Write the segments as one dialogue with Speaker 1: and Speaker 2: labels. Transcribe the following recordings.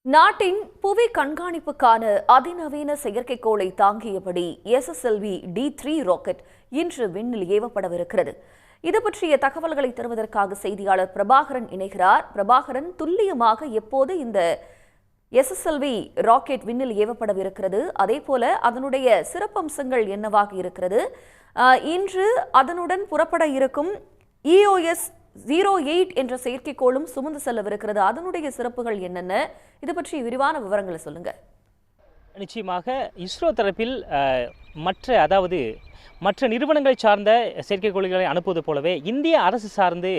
Speaker 1: நாட்டின் புவி கண்காணிப்புக்கான அதிநவீன செயற்கைக்கோளை தாங்கியபடி SSLV D3 ராக்கெட் இன்று விண்ணில் ஏவப்படவிருக்கிறது. இது பற்றிய தகவல்களை தருவதற்காக செய்தியாளர் பிரபாகரன் இணைகிறார். பிரபாகரன், துல்லியமாக எப்போது இந்த SSLV ராக்கெட் விண்ணில் ஏவப்படவிருக்கிறது, அதேபோல அதனுடைய சிறப்பம்சங்கள் என்னவாக இருக்கிறது, இன்று அதனுடன் புறப்பட இருக்கும் EOS 08 என்ற செயற்கைக்கோளும் சுமந்து செல்லவிருக்கிறது, அதனுடைய சிறப்புகள் என்னென்ன? இது பற்றி விரிவான விவரங்களை சொல்லுங்க.
Speaker 2: நிச்சயமாக இஸ்ரோ தரப்பில் மற்ற நிறுவனங்களை சார்ந்த செயற்கைக்கோள்களை அனுப்புவது போலவே இந்திய அரசு சார்ந்து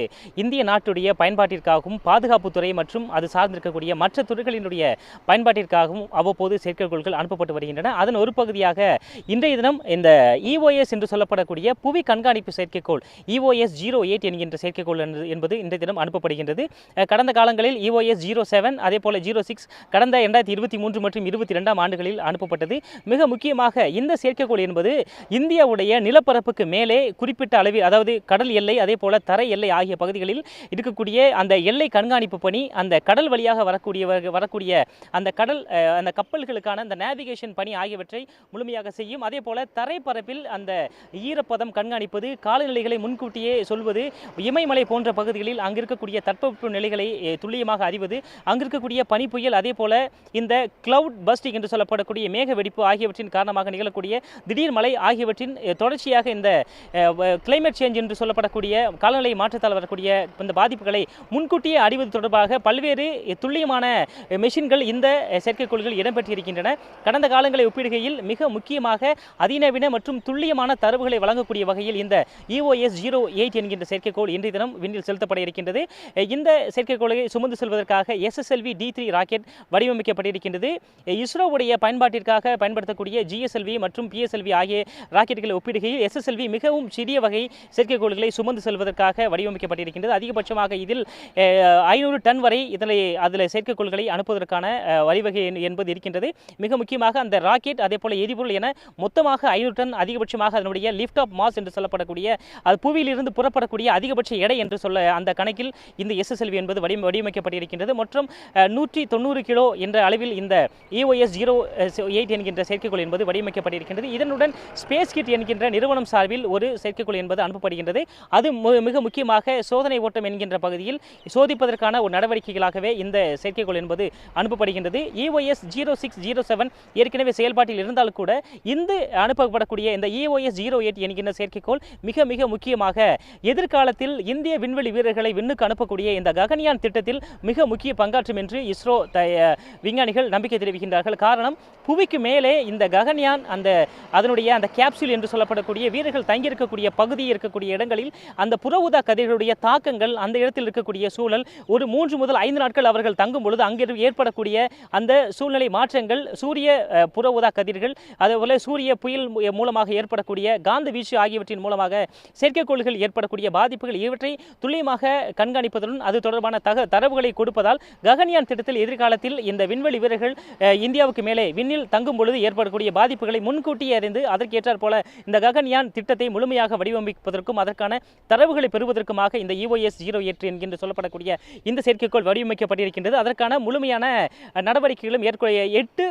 Speaker 2: இந்திய நாட்டுடைய பயன்பாட்டிற்காகவும் பாதுகாப்புத்துறை மற்றும் அது சார்ந்திருக்கக்கூடிய மற்ற துறைகளினுடைய பயன்பாட்டிற்காகவும் அவ்வப்போது செயற்கைக்கோள்கள் அனுப்பப்பட்டு வருகின்றன. அதன் ஒரு பகுதியாக இன்றைய தினம் இந்த EOS என்று சொல்லப்படக்கூடிய புவி கண்காணிப்பு செயற்கைக்கோள் EOS 08 என்கின்ற செயற்கைக்கோள் என்பது இன்றைய தினம் அனுப்பப்படுகின்றது. கடந்த காலங்களில் EOS 07 அதே போல 06 கடந்த 2023 மற்றும் 22ஆம் ஆண்டுகளில் அனுப்பப்பட்டது. மிக முக்கியமாக இந்த செயற்கைக்கோள் என்பது இந்தியாவுடைய நிலப்பரப்புக்கு மேலே குறிப்பிட்ட அளவில், அதாவது கடல் எல்லை அதே போல தரை எல்லை ஆகிய பகுதிகளில் இருக்கக்கூடிய அந்த எல்லை கண்காணிப்பு பணி, அந்த கடல் வழியாக வரக்கூடிய அந்த கப்பல்களுக்கான அந்த நேவிகேஷன் பணி ஆகியவற்றை முழுமையாக செய்யும். அதே போல தரைப்பரப்பில் அந்த ஈரப்பதம் கண்காணிப்பது, காலநிலைகளை முன்கூட்டியே சொல்வது, இமயமலை போன்ற பகுதிகளில் அங்கிருக்கக்கூடிய தட்பவெப்ப நிலைகளை துல்லியமாக அறிவது, அங்கிருக்கக்கூடிய பனி புயல் அதே போல இந்த கிளவுட் பஸ்டிங் என்று சொல்லப்படக்கூடிய மேக வெடிப்பு ஆகியவற்றின் காரணமாக நிகழக்கூடிய திடீர் மழை ஆகியவற்றின் தொடர்ச்சியாக இந்த கிளைமேட் சேஞ்ச் என்று சொல்லப்படக்கூடிய காலநிலை மாற்றத்தால் வரக்கூடிய இந்த பாதிப்புகளை முன்கூட்டியே அறிவது தொடர்பாக பல்வேறு துல்லியமான மெஷின்கள் இந்த செயற்கைக்கோள்கள் இடம்பெற்றிருக்கின்றன. கடந்த காலங்களை ஒப்பிடுகையில் மிக முக்கியமாக அதிநவீன மற்றும் துல்லியமான தரவுகளை வழங்கக்கூடிய வகையில் இந்த EOS 08 என்கின்ற செயற்கைக்கோள் இன்றைய தினம் விண்ணில் செலுத்தப்பட இருக்கின்றது. இந்த செயற்கைக்கோளை சுமந்து செல்வதற்காக SSLV D3 ராக்கெட் வடிவமைக்கப்பட்டிருக்கின்றது. இஸ்ரோவுடைய பயன்பாட்டிற்காக பயன்படுத்தக்கூடிய GSLV மற்றும் PSLV ஆகிய ராக்கெட்டுகளை ஒப்பிடுகையில் SSLV மிகவும் சிறிய வகை செயற்கைக்கோள்களை சுமந்து செல்வதற்காக வடிவமைக்கப்பட்டிருக்கின்றது. அதிகபட்சமாக இதில் 500 டன் வரை அதில் செயற்கைக்கோள்களை அனுப்புவதற்கான வழிவகை என்பது இருக்கின்றது. மிக முக்கியமாக அந்த ராக்கெட் அதே போல எரிபொருள் என மொத்தமாக 500 டன் அதிகபட்சமாக அதனுடைய லிஃப்ட் ஆஃப் மாஸ் என்று சொல்லப்படக்கூடிய அது புவியிலிருந்து புறப்படக்கூடிய அதிகபட்ச எடை என்று சொல்ல அந்த கணக்கில் இந்த SSLV என்பது வடிவமைக்கப்பட்டிருக்கின்றது. மற்றும் 190 கிலோ என்ற அளவில் இந்த EOS 08 என்கின்ற செயற்கைக்கோள் என்பது வடிவமைக்கப்பட்டிருக்கின்றது. இதனுடன் ஸ்பேஸ் கிட் என்கின்ற நிறுவனம் சார்பில் ஒரு செயற்கைக்கோள் என்பது அனுப்பப்படுகின்றது. அது மிக முக்கியமாக சோதனை ஓட்டம் என்கின்ற பகுதியில் சோதிப்பதற்கான ஒரு நடவடிக்கைகளாகவே இந்த செயற்கைக்கோள் என்பது அனுப்பப்படுகின்றது. EOS 06 07 ஏற்கனவே செயல்பாட்டில் இருந்தால் கூட இந்த அனுப்பப்படக்கூடிய இந்த EOS 08 என்கின்ற செயற்கைக்கோள் மிக மிக முக்கியமாக எதிர்காலத்தில் இந்திய விண்வெளி வீரர்களை விண்ணுக்கு அனுப்பக்கூடிய இந்த ககன்யான் திட்டத்தில் மிக முக்கிய பங்காற்றும் என்று இஸ்ரோ விஞ்ஞானிகள் நம்பிக்கை தெரிவிக்கின்றார்கள். காரணம், புவிக்கு மேலே இந்த ககன்யான் அதனுடைய அந்த கேப்சூல் என்று சொல்லப்படக்கூடிய வீரர்கள் தங்கியிருக்கக்கூடிய பகுதியில் இருக்கக்கூடிய இடங்களில் அந்த புற ஊதா கதிர்களுடைய தாக்கங்கள், அந்த இடத்தில் இருக்கக்கூடிய சூழல், ஒரு 3 முதல் 5 நாட்கள் அவர்கள் தங்கும் பொழுது அங்கே ஏற்படக்கூடிய அந்த சூழ்நிலை மாற்றங்கள், சூரிய புற ஊதா கதிர்கள் அதேபோல சூரிய புயல் மூலமாக ஏற்படக்கூடிய காந்த வீச்சு ஆகியவற்றின் மூலமாக செயற்கைக்கோள்கள் ஏற்படக்கூடிய பாதிப்புகள் இவற்றை துல்லியமாக கண்காணிப்பதுடன் அது தொடர்பான தரவுகளை கொடுப்பதால் ககன்யான் திட்டத்தில் எதிர்காலத்தில் இந்த விண்வெளி வீரர்கள் இந்தியாவுக்கு மேலே விண்ணில் தங்கும் பொழுது ஏற்படக்கூடிய பாதிப்புகளை முன்கூட்டியே அறிந்து அதற்கேற்றாற் போல இந்த ககன்யான் திட்டத்தை முழுமையாக வடிவமைப்பதற்கும் அதற்கான தரவுகளை பெறுவதற்குமாக இந்த EOS 08 என்கின்ற சொல்லப்படக்கூடிய இந்த செயற்கைக்கோள் வடிவமைக்கப்பட்டிருக்கின்றது. அதற்கான முழுமையான நடவடிக்கைகளும் 8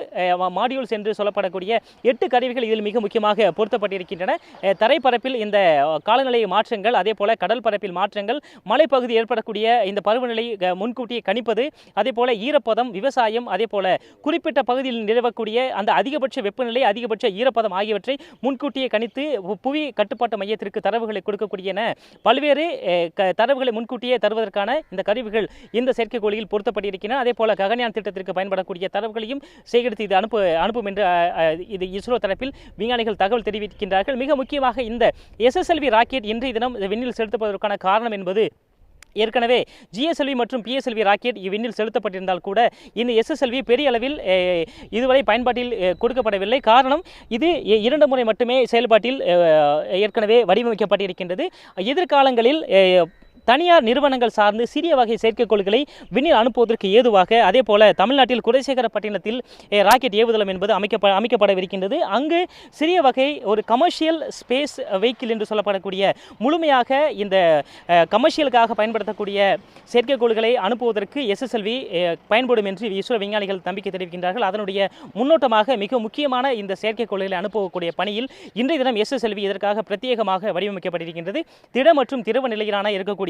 Speaker 2: மாடியூல்ஸ் என்று சொல்லப்படக்கூடிய 8 கருவிகள் இதில் மிக முக்கியமாக பொருத்தப்பட்டிருக்கின்றன. தரைப்பரப்பில் இந்த காலநிலை மாற்றங்கள் அதே போல கடல் பரப்பில் மாற்றங்கள், மலைப்பகுதி ஏற்படக்கூடிய இந்த பருவநிலை முன்கூட்டியே கணிப்பது, அதே போல ஈரப்பதம், விவசாயம், அதே போல குறிப்பிட்ட பகுதியில் நிலவக்கூடிய அந்த அதிகபட்ச வெப்பநிலை, அதிகபட்ச ஈரப்பதம் ஆகியவற்றை முன்கூட்டியே கணித்து புவி கட்டுப்பாட்டு மையத்திற்கு தரவுகளை கொடுக்கக்கூடிய பல்வேறு தரவுகளை முன்கூட்டியே தருவதற்கான இந்த கருவிகள் இந்த செயற்கைக்கோளில் பொருத்தப்பட்டிருக்கின்றன. அதே போல ககன்யான் திட்டத்திற்கு பயன்படக்கூடிய தரவுகளையும் சேகரித்து இது அனுப்பும் என்று இது இஸ்ரோ தரப்பில் விஞ்ஞானிகள் தகவல் தெரிவிக்கின்றார்கள். மிக முக்கியமாக இந்த SSLV ராக்கெட் இன்றைய தினம் விண்ணில் செலுத்தப்படுவதற்கான காரணம் என்பது, ஏற்கனவே GSLV மற்றும் PSLV ராக்கெட் விண்ணில் செலுத்தப்பட்டிருந்தால் கூட இந்த SSLV பெரிய அளவில் இதுவரை பயன்பாட்டில் கொடுக்கப்படவில்லை. காரணம், இது 2 முறை மட்டுமே செயல்பாட்டில் ஏற்கனவே வடிவமைக்கப்பட்டிருக்கின்றது. எதிர்காலங்களில் தனியார் நிறுவனங்கள் சார்ந்து சிறிய வகை செயற்கைக்கோள்களை விண்ணில் அனுப்புவதற்கு ஏதுவாக அதே போல தமிழ்நாட்டில் குலசேகரப்பட்டினத்தில் ராக்கெட் ஏவுதளம் என்பது அமைக்கப்படவிருக்கின்றது. அங்கு சிறிய வகை ஒரு கமர்ஷியல் ஸ்பேஸ் வெஹிக்கிள் என்று சொல்லப்படக்கூடிய முழுமையாக இந்த கமர்ஷியலுக்காக பயன்படுத்தக்கூடிய செயற்கைக்கோள்களை அனுப்புவதற்கு SSLV பயன்படும் என்று இஸ்ரோ விஞ்ஞானிகள் நம்பிக்கை தெரிவிக்கின்றார்கள். அதனுடைய முன்னோட்டமாக மிக முக்கியமான இந்த செயற்கைக்கோள்களை அனுப்பக்கூடிய பணியில் இன்றைய தினம் SSLV இதற்காக பிரத்யேகமாக வடிவமைக்கப்பட்டிருக்கின்றது. திட மற்றும் திரவ நிலையிலான இருக்கக்கூடிய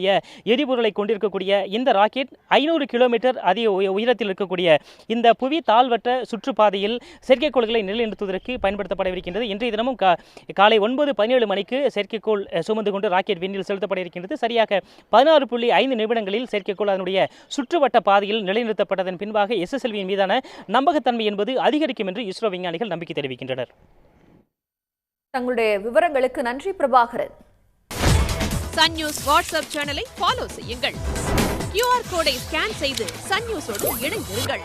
Speaker 2: எரிபொருளை கொண்டிருக்கக்கூடிய இந்த ராக்கெட் 500 கிலோமீட்டர் அதிக உயரத்தில் இருக்கக்கூடிய இந்த புவி தாழ்வற்ற சுற்றுப்பாதையில் செயற்கைக்கோள்களை நிலைநிறுத்துவதற்கு பயன்படுத்தப்படவிருக்கின்றது. இன்றைய தினமும் காலை 9:17 மணிக்கு செயற்கைக்கோள் சுமந்து கொண்டு ராக்கெட் விண்ணில் செலுத்தப்பட இருக்கின்றது. சரியாக 16.5 நிமிடங்களில் செயற்கைக்கோள் அதனுடைய சுற்றுவட்ட பாதையில் நிலைநிறுத்தப்பட்டதன் பின்பாக SSLV மீதான நம்பகத்தன்மை என்பது அதிகரிக்கும் என்று இஸ்ரோ விஞ்ஞானிகள் நம்பிக்கை தெரிவிக்கின்றனர்.
Speaker 1: தங்களுடைய விவரங்களுக்கு நன்றி பிரபாகரன்.
Speaker 3: சன் நியூஸ் வாட்ஸ்அப் சேனலை ஃபாலோ செய்யுங்கள். QR கோடை ஸ்கேன் செய்து சன் நியூஸோடு இணைந்திருங்கள்.